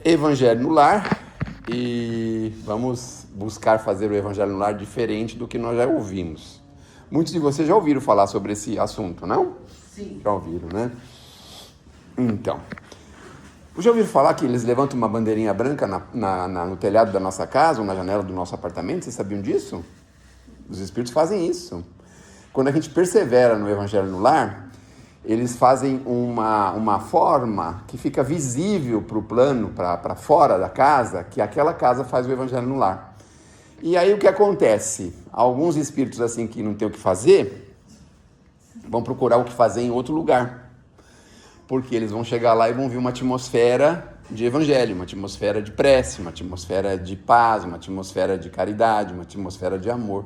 Evangelho no Lar, e vamos buscar fazer o Evangelho no Lar diferente do que nós já ouvimos. Muitos de vocês já ouviram falar sobre esse assunto, não? Sim. Já ouviram, né? Então, já ouviram falar que eles levantam uma bandeirinha branca no telhado da nossa casa ou na janela do nosso apartamento? Vocês sabiam disso? Os espíritos fazem isso. Quando a gente persevera no Evangelho no Lar, eles fazem uma forma que fica visível para o plano, para fora da casa, que aquela casa faz o Evangelho no Lar. E aí o que acontece? Alguns espíritos assim que não tem o que fazer, vão procurar o que fazer em outro lugar. Porque eles vão chegar lá e vão ver uma atmosfera de Evangelho, uma atmosfera de prece, uma atmosfera de paz, uma atmosfera de caridade, uma atmosfera de amor.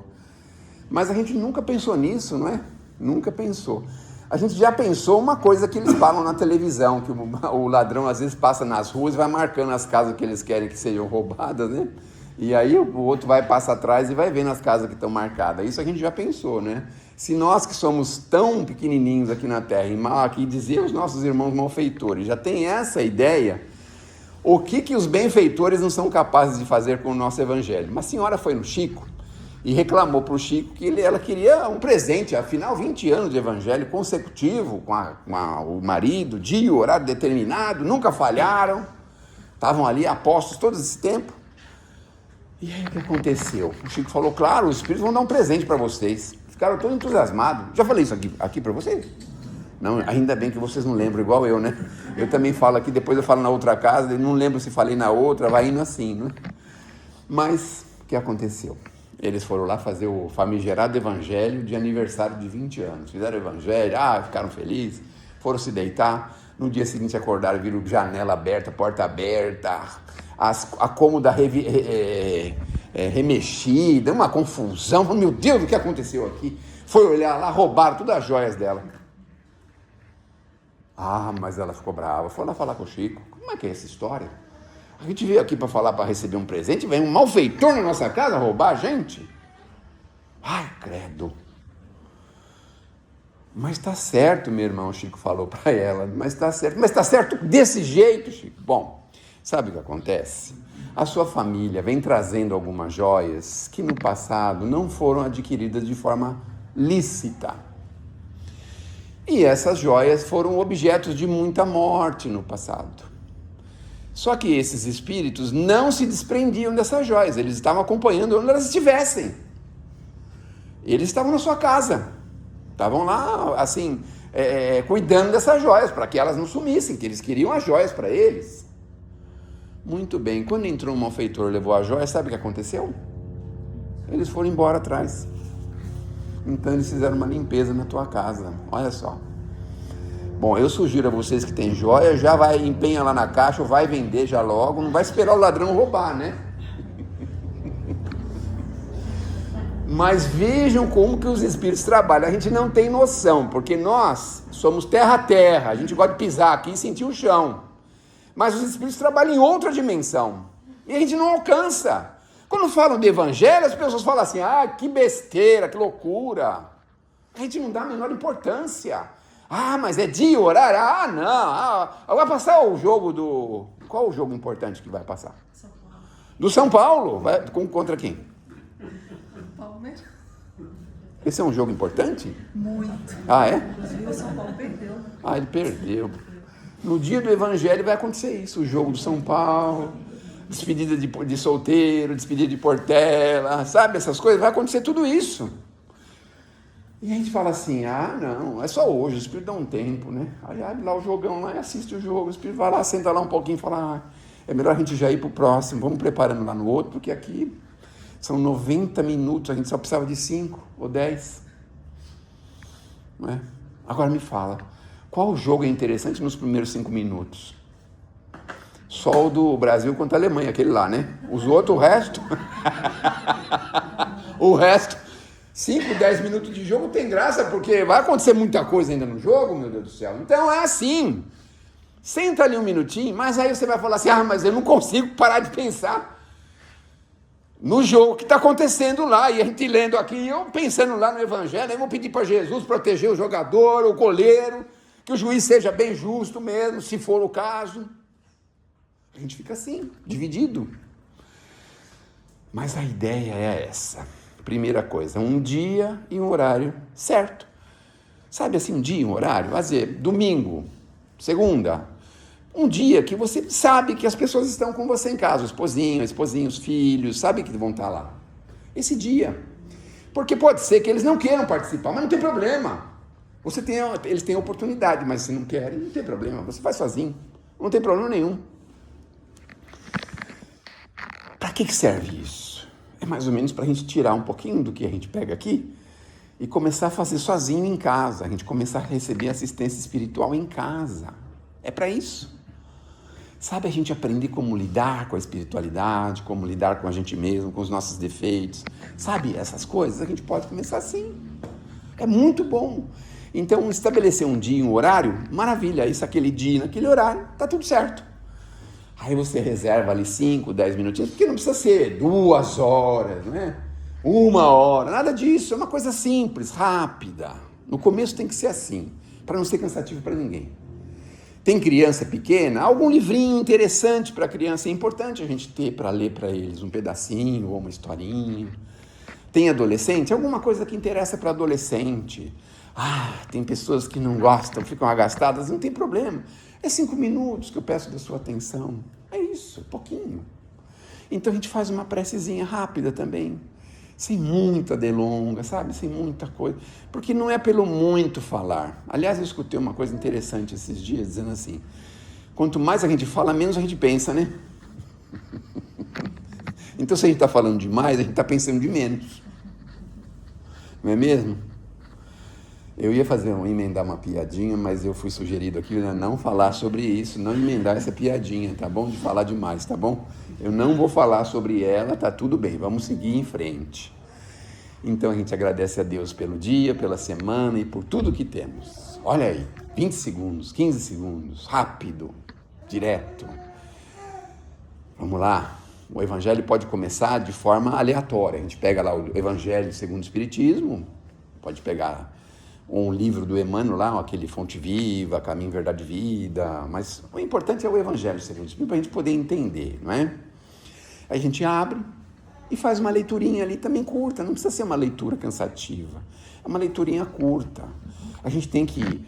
Mas a gente nunca pensou nisso, não é? Nunca pensou. A gente já pensou uma coisa que eles falam na televisão, que o ladrão às vezes passa nas ruas e vai marcando as casas que eles querem que sejam roubadas, né? E aí o outro vai passar atrás e vai ver nas casas que estão marcadas. Isso a gente já pensou, né? Se nós que somos tão pequenininhos aqui na Terra, e mal aqui dizer os nossos irmãos malfeitores, já tem essa ideia, o que os benfeitores não são capazes de fazer com o nosso Evangelho? Uma senhora foi no Chico e reclamou para o Chico que ela queria um presente, afinal 20 anos de Evangelho consecutivo com o marido, dia, horário determinado, nunca falharam, estavam ali apostos todo esse tempo. E aí o que aconteceu? O Chico falou, claro, os espíritos vão dar um presente para vocês. Ficaram todos entusiasmados. Já falei isso aqui para vocês? Não, ainda bem que vocês não lembram, igual eu, né? Eu também falo aqui, depois eu falo na outra casa, não lembro se falei na outra, vai indo assim, né? Mas o que aconteceu? Eles foram lá fazer o famigerado Evangelho de aniversário de 20 anos. Fizeram o Evangelho, ficaram felizes, foram se deitar. No dia seguinte acordaram, viram janela aberta, porta aberta, a cômoda remexida, uma confusão. Meu Deus, o que aconteceu aqui? Foi olhar lá, roubaram todas as joias dela. Mas ela ficou brava. Foi lá falar com o Chico. Como é que é essa história? A gente veio aqui para falar, para receber um presente, vem um malfeitor na nossa casa roubar a gente? Ai, credo. Mas está certo, meu irmão, o Chico falou para ela. Mas está certo desse jeito, Chico. Bom, sabe o que acontece? A sua família vem trazendo algumas joias que no passado não foram adquiridas de forma lícita. E essas joias foram objetos de muita morte no passado. Só que esses espíritos não se desprendiam dessas joias, eles estavam acompanhando onde elas estivessem. Eles estavam na sua casa, estavam lá, assim, cuidando dessas joias, para que elas não sumissem, que eles queriam as joias para eles. Muito bem, quando entrou um malfeitor e levou a joia, sabe o que aconteceu? Eles foram embora atrás. Então eles fizeram uma limpeza na tua casa, olha só. Bom, eu sugiro a vocês que têm joia, já vai, empenha lá na caixa, ou vai vender já logo, não vai esperar o ladrão roubar, né? Mas vejam como que os espíritos trabalham, a gente não tem noção, porque nós somos terra a terra, a gente gosta de pisar aqui e sentir o chão. Mas os espíritos trabalham em outra dimensão, e a gente não alcança. Quando falam de evangelho, as pessoas falam assim, que besteira, que loucura. A gente não dá a menor importância. Mas é dia, horário? Não. Vai passar o jogo do... Qual o jogo importante que vai passar? São Paulo. Do São Paulo? Contra quem? Palmeiras. Esse é um jogo importante? Muito. É? Inclusive o São Paulo perdeu. Ele perdeu. No dia do Evangelho vai acontecer isso, o jogo do São Paulo, despedida de solteiro, despedida de Portela, sabe, essas coisas, vai acontecer tudo isso. E a gente fala assim, não, é só hoje, o Espírito dá um tempo, né? Aí abre lá o jogão lá e assiste o jogo, o Espírito vai lá, senta lá um pouquinho e fala, é melhor a gente já ir pro próximo, vamos preparando lá no outro, porque aqui são 90 minutos, a gente só precisava de 5 ou 10. Não é? Agora me fala, qual jogo é interessante nos primeiros 5 minutos? Só o do Brasil contra a Alemanha, aquele lá, né? Os outros, o resto... o resto... 5, 10 minutos de jogo tem graça, porque vai acontecer muita coisa ainda no jogo, meu Deus do céu. Então é assim, senta ali um minutinho, mas aí você vai falar assim, mas eu não consigo parar de pensar no jogo que está acontecendo lá, e a gente lendo aqui, eu pensando lá no Evangelho, eu vou pedir para Jesus proteger o jogador, o goleiro, que o juiz seja bem justo mesmo, se for o caso. A gente fica assim, dividido. Mas a ideia é essa. Primeira coisa, um dia e um horário certo. Sabe assim, um dia e um horário? Vai dizer, domingo, segunda. Um dia que você sabe que as pessoas estão com você em casa, o esposinho, a esposinha, os filhos, sabe que vão estar lá. Esse dia. Porque pode ser que eles não queiram participar, mas não tem problema. Eles têm a oportunidade, mas se não querem, não tem problema. Você faz sozinho, não tem problema nenhum. Para que serve isso? É mais ou menos para a gente tirar um pouquinho do que a gente pega aqui e começar a fazer sozinho em casa. A gente começar a receber assistência espiritual em casa. É para isso. Sabe, a gente aprender como lidar com a espiritualidade, como lidar com a gente mesmo, com os nossos defeitos. Sabe, essas coisas a gente pode começar assim. É muito bom. Então, estabelecer um dia e um horário, maravilha. Isso, aquele dia, naquele horário, tá tudo certo. Aí você reserva ali 5, 10 minutinhos, porque não precisa ser 2 horas, né? 1 hora, nada disso. É uma coisa simples, rápida. No começo tem que ser assim, para não ser cansativo para ninguém. Tem criança pequena, algum livrinho interessante para a criança, é importante a gente ter para ler para eles um pedacinho ou uma historinha. Tem adolescente, alguma coisa que interessa para adolescente. Tem pessoas que não gostam, ficam agastadas, não tem problema. É 5 minutos que eu peço da sua atenção. É isso, pouquinho. Então a gente faz uma precezinha rápida também, sem muita delonga, sabe? Sem muita coisa. Porque não é pelo muito falar. Aliás, eu escutei uma coisa interessante esses dias, dizendo assim, quanto mais a gente fala, menos a gente pensa, né? Então, se a gente está falando demais, a gente está pensando de menos. Não é mesmo? Eu ia emendar uma piadinha, mas eu fui sugerido aqui a não falar sobre isso, não emendar essa piadinha, tá bom? De falar demais, tá bom? Eu não vou falar sobre ela, tá tudo bem, vamos seguir em frente. Então a gente agradece a Deus pelo dia, pela semana e por tudo que temos. Olha aí, 20 segundos, 15 segundos, rápido, direto. Vamos lá. O Evangelho pode começar de forma aleatória. A gente pega lá o Evangelho segundo o Espiritismo, pode pegar um livro do Emmanuel lá, aquele Fonte Viva, Caminho, Verdade e Vida, mas o importante é o Evangelho segundo o Espiritismo, para a gente poder entender, não é? Aí a gente abre e faz uma leiturinha ali também curta, não precisa ser uma leitura cansativa, é uma leiturinha curta. A gente tem que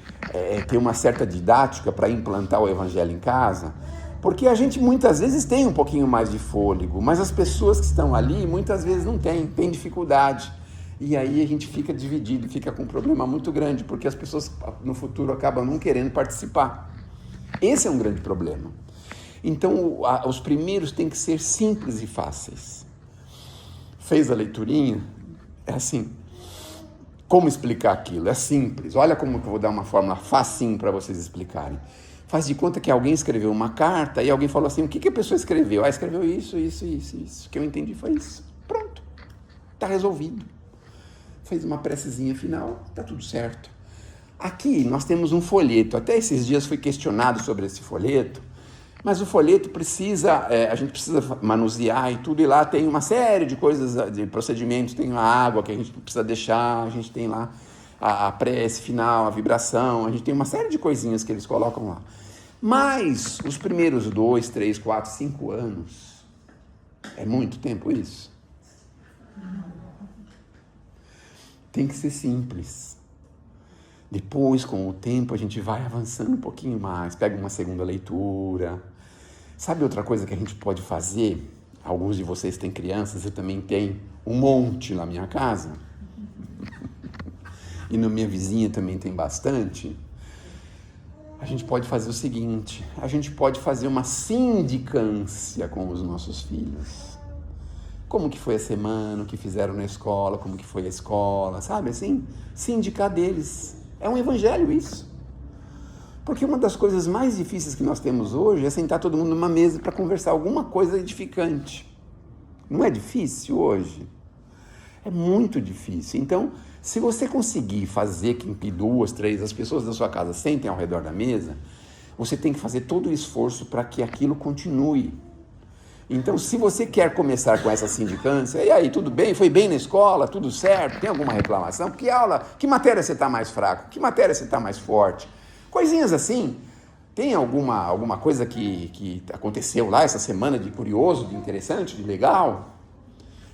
ter uma certa didática para implantar o Evangelho em casa, porque a gente muitas vezes tem um pouquinho mais de fôlego, mas as pessoas que estão ali muitas vezes não têm dificuldade. E aí a gente fica dividido, fica com um problema muito grande, porque as pessoas no futuro acabam não querendo participar. Esse é um grande problema. Então, os primeiros têm que ser simples e fáceis. Fez a leiturinha? É assim. Como explicar aquilo? É simples. Olha como que eu vou dar uma fórmula facinho para vocês explicarem. Faz de conta que alguém escreveu uma carta e alguém falou assim, o que a pessoa escreveu? Escreveu isso. O que eu entendi foi isso. Pronto. Está resolvido. Fez uma precezinha final, está tudo certo. Aqui nós temos um folheto, até esses dias fui questionado sobre esse folheto, mas o folheto a gente precisa manusear e tudo, e lá tem uma série de coisas, de procedimentos, tem a água que a gente precisa deixar, a gente tem lá a prece final, a vibração, a gente tem uma série de coisinhas que eles colocam lá. Mas os primeiros 2, 3, 4, 5 anos, é muito tempo isso? Tem que ser simples. Depois, com o tempo, a gente vai avançando um pouquinho mais, pega uma segunda leitura. Sabe outra coisa que a gente pode fazer? Alguns de vocês têm crianças, eu também tenho um monte na minha casa. E na minha vizinha também tem bastante. A gente pode fazer o seguinte, a gente pode fazer uma sindicância com os nossos filhos. Como que foi a semana, o que fizeram na escola, como que foi a escola, sabe assim? Sindicar deles. É um evangelho isso. Porque uma das coisas mais difíceis que nós temos hoje é sentar todo mundo numa mesa para conversar alguma coisa edificante. Não é difícil hoje? É muito difícil. Então, se você conseguir fazer com que 2, 3, as pessoas da sua casa sentem ao redor da mesa, você tem que fazer todo o esforço para que aquilo continue. Então, se você quer começar com essa sindicância, e aí, tudo bem? Foi bem na escola? Tudo certo? Tem alguma reclamação? Que aula? Que matéria você está mais fraco? Que matéria você está mais forte? Coisinhas assim. Tem alguma coisa que aconteceu lá essa semana de curioso, de interessante, de legal?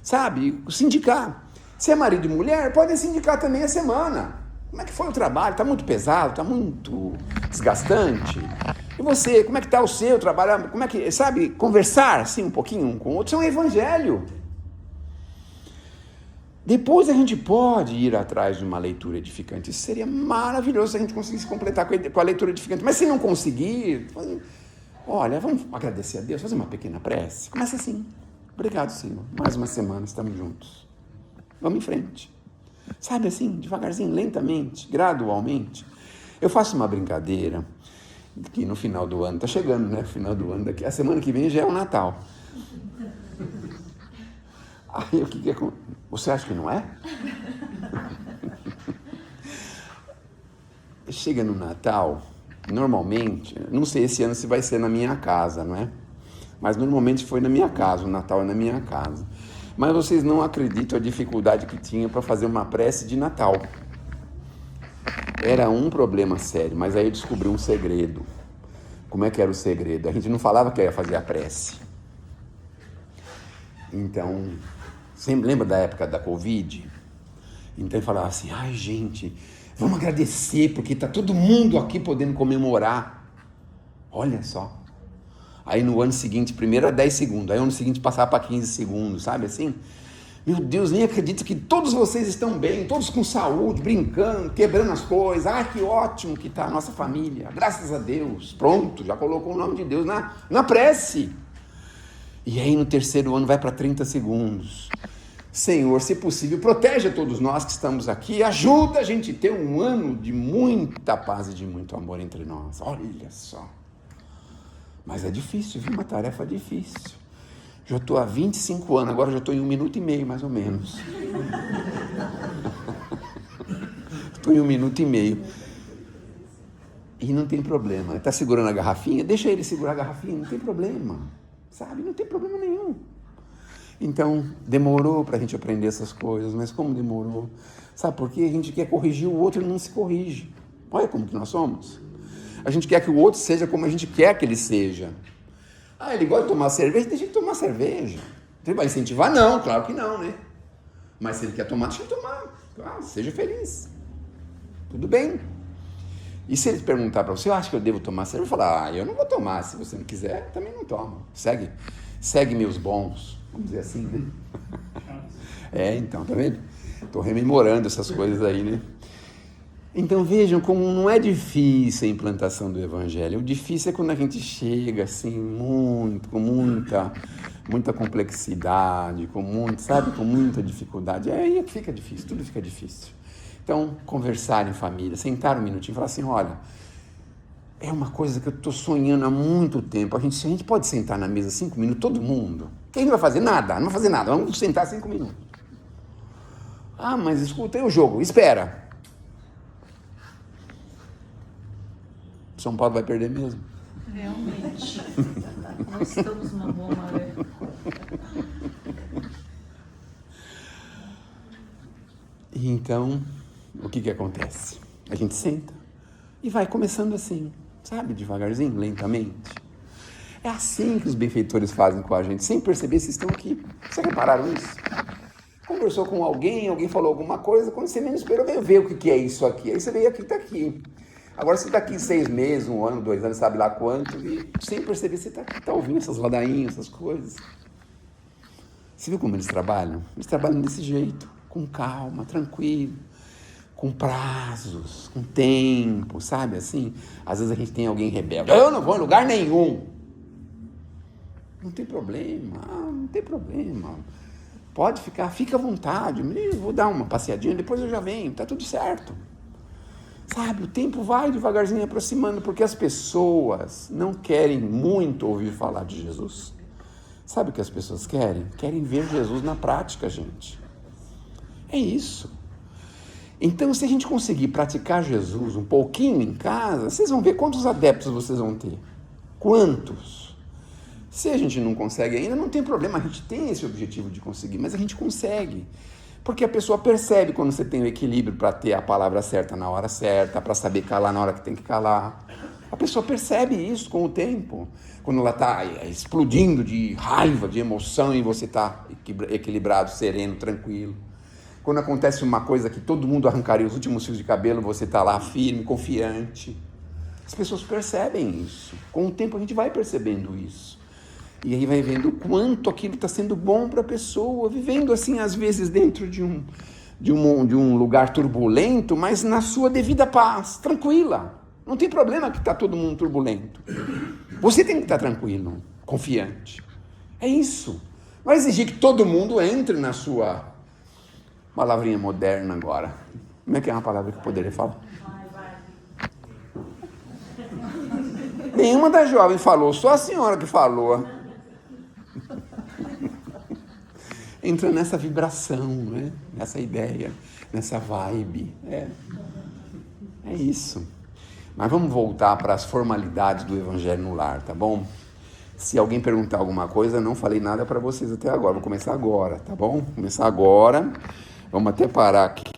Sabe? Sindicar. Se é marido e mulher, podem sindicar também a semana. Como é que foi o trabalho? Está muito pesado? Está muito desgastante? E você, como é que está o seu trabalho? Como é que, sabe, conversar assim um pouquinho um com o outro? Isso é um evangelho. Depois a gente pode ir atrás de uma leitura edificante. Isso seria maravilhoso se a gente conseguisse completar com a leitura edificante. Mas se não conseguir, olha, vamos agradecer a Deus, fazer uma pequena prece. Começa assim. Obrigado, Senhor. Mais uma semana, estamos juntos. Vamos em frente. Sabe assim, devagarzinho, lentamente, gradualmente. Eu faço uma brincadeira que no final do ano, está chegando, né? Final do ano, daqui, a semana que vem já é o Natal. Aí o que é? Você acha que não é? Chega no Natal, normalmente, não sei esse ano se vai ser na minha casa, não é? Mas normalmente foi na minha casa, o Natal é na minha casa. Mas vocês não acreditam a dificuldade que tinha para fazer uma prece de Natal. Era um problema sério, mas aí eu descobri um segredo. Como é que era o segredo? A gente não falava que ia fazer a prece. Então, sempre lembra da época da Covid? Então eu falava assim, ai gente, vamos agradecer, porque está todo mundo aqui podendo comemorar. Olha só. Aí no ano seguinte, primeiro era 10 segundos, aí no ano seguinte passava para 15 segundos, sabe assim? Meu Deus, nem acredito que todos vocês estão bem, todos com saúde, brincando, quebrando as coisas. Ah, que ótimo que está a nossa família, graças a Deus. Pronto, já colocou o nome de Deus na prece. E aí no terceiro ano vai para 30 segundos. Senhor, se possível, protege a todos nós que estamos aqui, ajuda a gente a ter um ano de muita paz e de muito amor entre nós. Olha só. Mas é difícil, viu? Uma tarefa difícil. Já estou há 25 anos, agora já estou em 1 minuto e meio, mais ou menos. Estou em 1 minuto e meio. E não tem problema. Está segurando a garrafinha? Deixa ele segurar a garrafinha, não tem problema. Sabe? Não tem problema nenhum. Então, demorou para a gente aprender essas coisas, mas como demorou? Sabe por quê? A gente quer corrigir o outro e não se corrige. Olha como que nós somos. A gente quer que o outro seja como a gente quer que ele seja. Ah, ele gosta de tomar cerveja, deixa ele tomar cerveja. Você vai incentivar? Não, claro que não, né? Mas se ele quer tomar, deixa ele tomar. Ah, seja feliz. Tudo bem. E se ele perguntar para você, eu acho que eu devo tomar cerveja? Eu vou falar, eu não vou tomar. Se você não quiser, também não toma. Segue meus bons. Vamos dizer assim, né? Então, tá vendo? Estou rememorando essas coisas aí, né? Então vejam como não é difícil a implantação do Evangelho. O difícil é quando a gente chega assim, com muita complexidade, com muita dificuldade. Aí fica difícil, tudo fica difícil. Então, conversar em família, sentar um minutinho e falar assim, olha, é uma coisa que eu estou sonhando há muito tempo. A gente pode sentar na mesa 5 minutos, todo mundo. Quem não vai fazer nada? Não vai fazer nada, vamos sentar 5 minutos. Ah, mas escuta aí o jogo, espera. São Paulo vai perder mesmo. Realmente. Nós estamos numa boa maré. E então, o que acontece? A gente senta e vai começando assim, sabe? Devagarzinho, lentamente. É assim que os benfeitores fazem com a gente, sem perceber se estão aqui. Vocês repararam isso? Conversou com alguém falou alguma coisa, quando você menos esperou, veio ver o que é isso aqui. Aí você veio aqui, está aqui. Agora você está aqui 6 meses, 1 ano, 2 anos, sabe lá quanto, e sem perceber você está aqui, está ouvindo essas ladainhas, essas coisas. Você viu como eles trabalham? Eles trabalham desse jeito, com calma, tranquilo, com prazos, com tempo, sabe assim? Às vezes a gente tem alguém rebelde, eu não vou em lugar nenhum. Não tem problema, não tem problema. Pode ficar, fica à vontade, eu vou dar uma passeadinha, depois eu já venho, está tudo certo. Sabe, o tempo vai devagarzinho aproximando, porque as pessoas não querem muito ouvir falar de Jesus. Sabe o que as pessoas querem? Querem ver Jesus na prática, gente. É isso. Então, se a gente conseguir praticar Jesus um pouquinho em casa, vocês vão ver quantos adeptos vocês vão ter. Quantos? Se a gente não consegue ainda, não tem problema, a gente tem esse objetivo de conseguir, mas a gente consegue. Porque a pessoa percebe quando você tem o equilíbrio para ter a palavra certa na hora certa, para saber calar na hora que tem que calar. A pessoa percebe isso com o tempo. Quando ela está explodindo de raiva, de emoção, e você está equilibrado, sereno, tranquilo. Quando acontece uma coisa que todo mundo arrancaria os últimos fios de cabelo, você está lá firme, confiante. As pessoas percebem isso. Com o tempo a gente vai percebendo isso. E aí vai vendo o quanto aquilo está sendo bom para a pessoa, vivendo assim, às vezes, dentro de um lugar turbulento, mas na sua devida paz, tranquila. Não tem problema que está todo mundo turbulento. Você tem que estar tranquilo, confiante. É isso. Não vai exigir que todo mundo entre na sua palavrinha moderna agora. Como é que é uma palavra que eu poderia falar? Nenhuma das jovens falou, só a senhora que falou. Entra nessa vibração, né? Nessa ideia, nessa vibe. É isso. Mas vamos voltar para as formalidades do Evangelho no Lar, tá bom? Se alguém perguntar alguma coisa, não falei nada para vocês até agora. Vou começar agora, tá bom? Vou começar agora. Vamos até parar aqui.